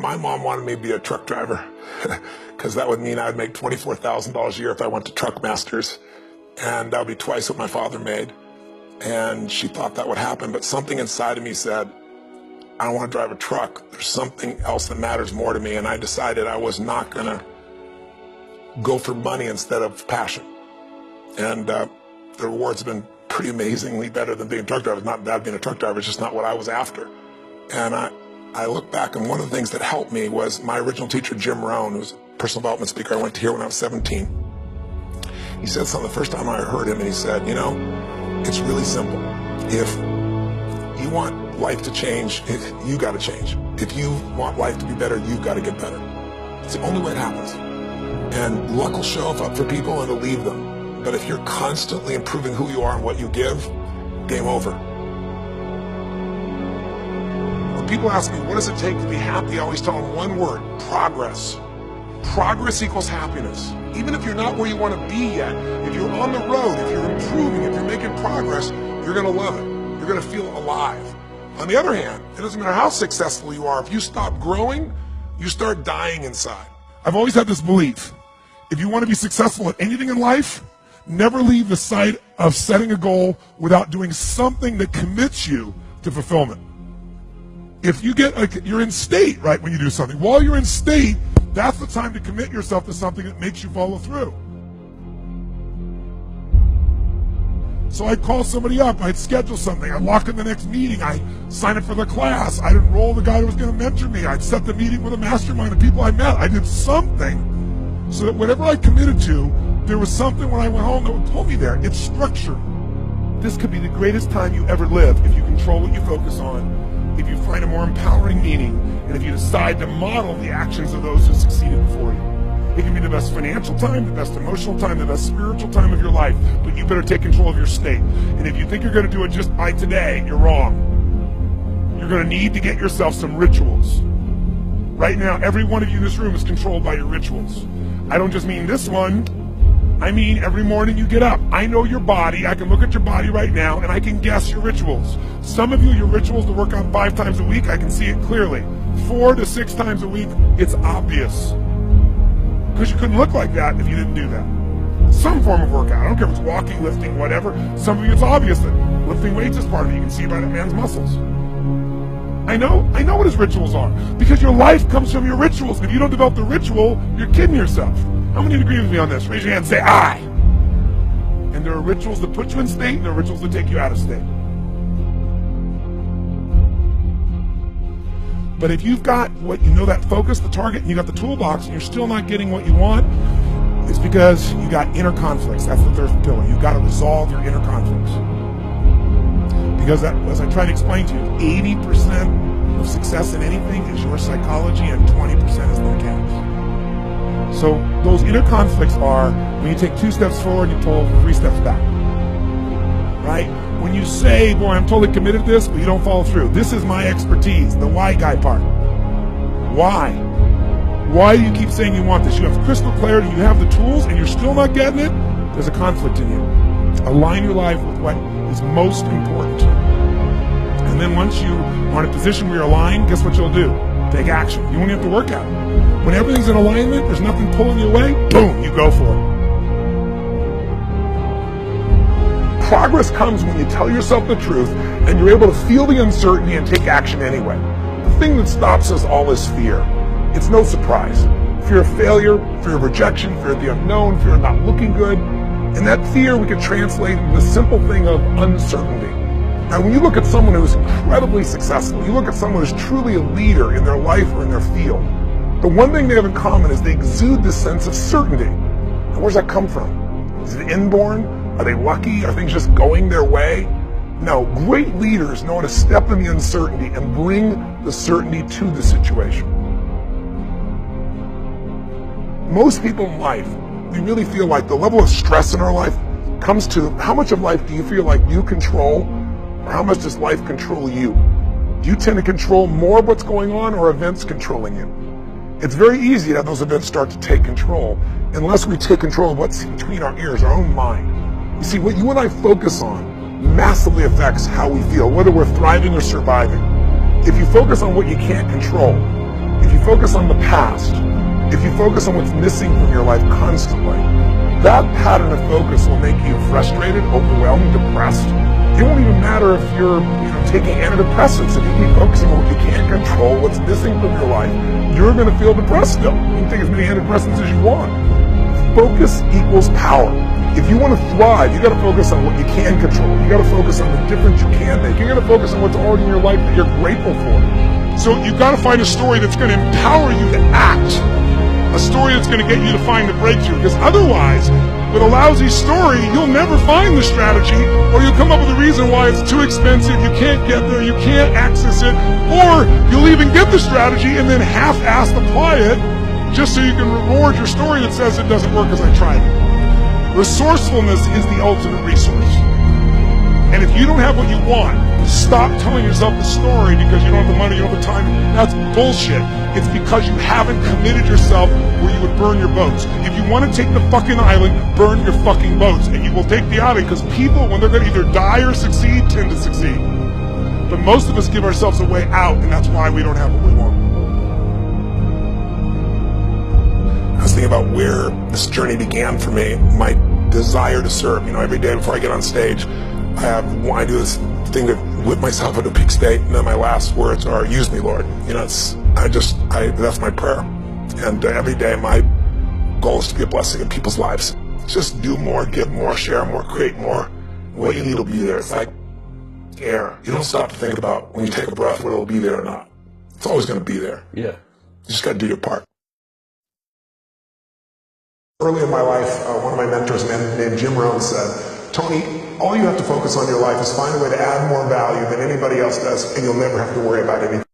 my mom wanted me to be a truck driver because that would mean I'd make $24,000 a year if I went to Truck Masters, and that would be twice what my father made. And she thought that would happen, but something inside of me said, I don't want to drive a truck. There's something else that matters more to me, and I decided I was not going to go for money instead of passion. And the rewards have been pretty amazingly better than being a truck driver. It's not bad being a truck driver, it's just not what I was after. And I look back, and one of the things that helped me was my original teacher, Jim Rohn, who's a personal development speaker. I went to hear when I was 17. He said something the first time I heard him, and he said, you know, it's really simple. If you want life to change, you got to change. If you want life to be better, you've got to get better. It's the only way it happens. And luck will show up for people and it'll leave them. But if you're constantly improving who you are and what you give, game over. When people ask me, what does it take to be happy? I always tell them one word: progress. Progress equals happiness. Even if you're not where you want to be yet, if you're on the road, if you're improving, if you're making progress, you're going to love it. You're going to feel alive. On the other hand, it doesn't matter how successful you are. If you stop growing, you start dying inside. I've always had this belief. If you want to be successful at anything in life, never leave the sight of setting a goal without doing something that commits you to fulfillment. If you get, you're in state, right, when you do something. While you're in state, that's the time to commit yourself to something that makes you follow through. So I'd call somebody up, I'd schedule something, I'd lock in the next meeting, I'd sign up for the class, I'd enroll the guy who was going to mentor me, I'd set the meeting with a mastermind of people I met. I did something so that whatever I committed to, there was something when I went home that would pull me there. It's structure. This could be the greatest time you ever live if you control what you focus on, if you find a more empowering meaning, and if you decide to model the actions of those who succeeded before you. It can be the best financial time, the best emotional time, the best spiritual time of your life, but you better take control of your state. And if you think you're going to do it just by today, you're wrong. You're going to need to get yourself some rituals. Right now, every one of you in this room is controlled by your rituals. I don't just mean this one. I mean every morning you get up. I know your body. I can look at your body right now, and I can guess your rituals. Some of you, your rituals to work out 5 times a week, I can see it clearly. 4 to 6 times a week, it's obvious. Because you couldn't look like that if you didn't do that. Some form of workout. I don't care if it's walking, lifting, whatever. Some of you, it's obvious that lifting weights is part of it. You can see by that man's muscles. I know what his rituals are. Because your life comes from your rituals. And if you don't develop the ritual, you're kidding yourself. How many agree with me on this? Raise your hand and say, I. And there are rituals that put you in state, and there are rituals that take you out of state. But if you've got what you know, that focus, the target, and you got the toolbox, and you're still not getting what you want, it's because you got inner conflicts. That's the third pillar. You've got to resolve your inner conflicts. Because that, as I try to explain to you, 80% of success in anything is your psychology, and 20% is the mechanics. So those inner conflicts are when you take 2 steps forward, you pull 3 steps back. Right? When you say, boy, I'm totally committed to this, but you don't follow through. This is my expertise, the why guy part. Why? Why do you keep saying you want this? You have crystal clarity, you have the tools, and you're still not getting it? There's a conflict in you. Align your life with what is most important. And then once you are in a position where you're aligned, guess what you'll do? Take action. You won't have to work at it. When everything's in alignment, there's nothing pulling you away, boom, you go for it. Progress comes when you tell yourself the truth and you're able to feel the uncertainty and take action anyway. The thing that stops us all is fear. It's no surprise. Fear of failure, fear of rejection, fear of the unknown, fear of not looking good. And that fear we can translate into the simple thing of uncertainty. Now, when you look at someone who's incredibly successful, you look at someone who's truly a leader in their life or in their field, the one thing they have in common is they exude this sense of certainty. Now, where's that come from? Is it inborn? Are they lucky? Are things just going their way? No, great leaders know how to step in the uncertainty and bring the certainty to the situation. Most people in life, we really feel like the level of stress in our life comes to how much of life do you feel like you control, or how much does life control you? Do you tend to control more of what's going on, or events controlling you? It's very easy to have those events start to take control unless we take control of what's between our ears, our own mind. You see, what you and I focus on massively affects how we feel, whether we're thriving or surviving. If you focus on what you can't control, if you focus on the past, if you focus on what's missing from your life constantly, that pattern of focus will make you frustrated, overwhelmed, depressed. It won't even matter if you're taking antidepressants. If you keep focusing on what you can't control, what's missing from your life, you're going to feel depressed still. You can take as many antidepressants as you want. Focus equals power. If you want to thrive, you got to focus on what you can control. You got to focus on the difference you can make. You got to focus on what's already in your life that you're grateful for. So you got to find a story that's going to empower you to act. A story that's going to get you to find the breakthrough. Because otherwise, with a lousy story, you'll never find the strategy, or you'll come up with a reason why it's too expensive, you can't get there, you can't access it, or you'll even get the strategy and then half-assed apply it just so you can reward your story that says it doesn't work because I tried it. Resourcefulness is the ultimate resource. And if you don't have what you want, stop telling yourself the story because you don't have the money, you don't have the time. That's bullshit. It's because you haven't committed yourself where you would burn your boats. If you want to take the fucking island, burn your fucking boats. And you will take the island because people, when they're going to either die or succeed, tend to succeed. But most of us give ourselves a way out, and that's why we don't have what we want. I was thinking about where this journey began for me, my desire to serve. Every day before I get on stage, I do this thing to whip myself into a peak state, and then my last words are, use me, Lord. That's my prayer. And every day my goal is to be a blessing in people's lives. Just do more, give more, share more, create more. What you need will be there. It's like air. You don't stop to think about when you take a breath whether it'll be there or not. It's always going to be there. Yeah. You just got to do your part. Early in my life, one of my mentors named Jim Rohn said, Tony, all you have to focus on in your life is find a way to add more value than anybody else does, and you'll never have to worry about anything.